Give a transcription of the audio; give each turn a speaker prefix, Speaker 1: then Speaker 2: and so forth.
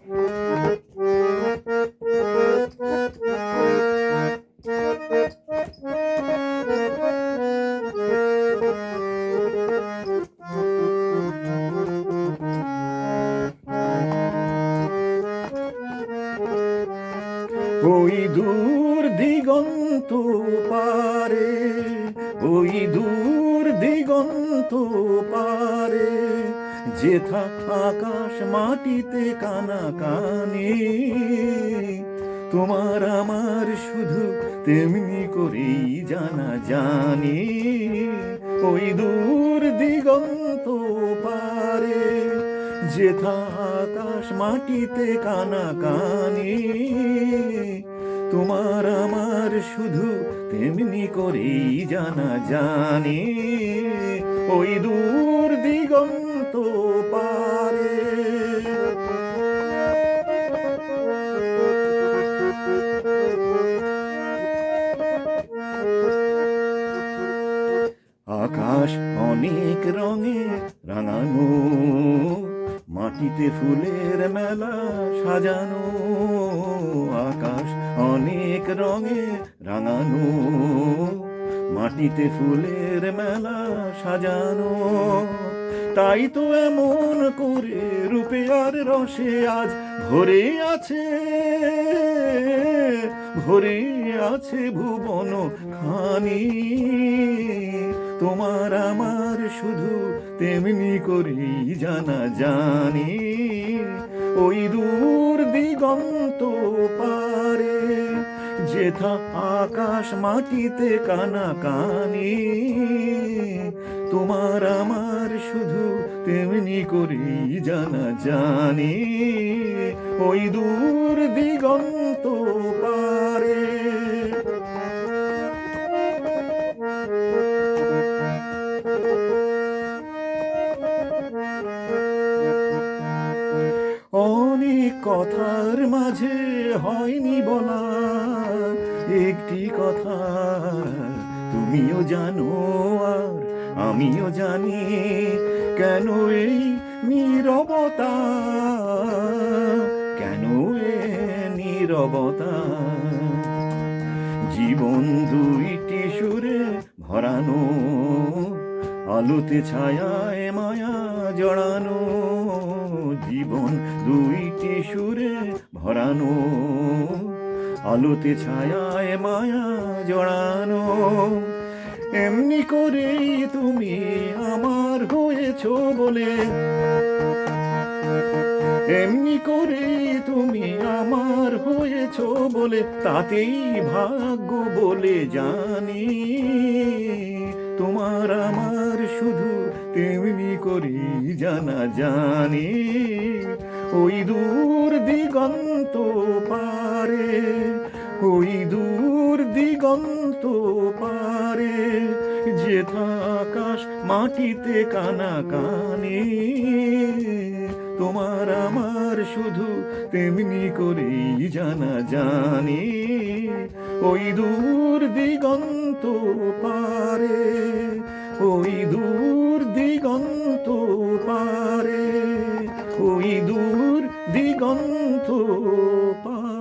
Speaker 1: ওই দূর দিগন্ত পারে, ওই দূর দিগন্ত পারে, যেথা আকাশ মাটিতে কানাকানি, তোমার আমার শুধু তেমনি করেই জানা জানি। ওই দূর দিগন্ত পারে, যেথা আকাশ মাটিতে কানাকানি, তোমার আমার শুধু তেমনি করেই জানা জানি। ওই দূর দিগন্ত পারে। আকাশ অনেক রঙে রাঙানো, মাটিতে ফুলের মেলা সাজানো। আকাশ অনেক রঙে রাঙানো, মাটিতে ফুলের মেলা সাজানো। তাই তো এমন করে রূপে আর রসে আজ ভরে আছে, ভরে আছে ভুবন খানি। তোমার আমার শুধু তেমনি করেই জানা জানি। ওই দূর দিগন্ত পারে, যেথা আকাশ মাটিতে কানাকানি, তোমার আমার শুধু তেমনি করেই জানা জানি। ওই দূর দিগন্ত পারে। অনেক কথার মাঝে হয়নি বলা একটি কথা, তুমিও জানো আর আমিও জানি। কেন এই নীরবতা, কেন এ নীরবতা? জীবন দুইটি সুরে ভরানো, আলোতে ছায়ায় মায়া জড়ানো। জীবন দুইটি সুরে ভরানো, আলোতে ছায়ায় মায়া জড়ানো। এমনি করেই তুমি আমার হয়েছো বলে, এমনি করেই তুমি আমার হয়েছো বলে, তাতেই ভাগ্য বলে জানি। তোমার আমার শুধু তেমনি করেই জানা জানি। ওই দূর দিগন্ত পারে, ওই দূর দিগন্ত পারে, যেথা আকাশ মাটিতে কানাকানি, তোমার আমার শুধু তেমনি করেই জানা জানি। ওই দূর দিগন্ত পারে, ওই দূর দিগন্ত পারে, ওই দূর দিগন্ত পারে।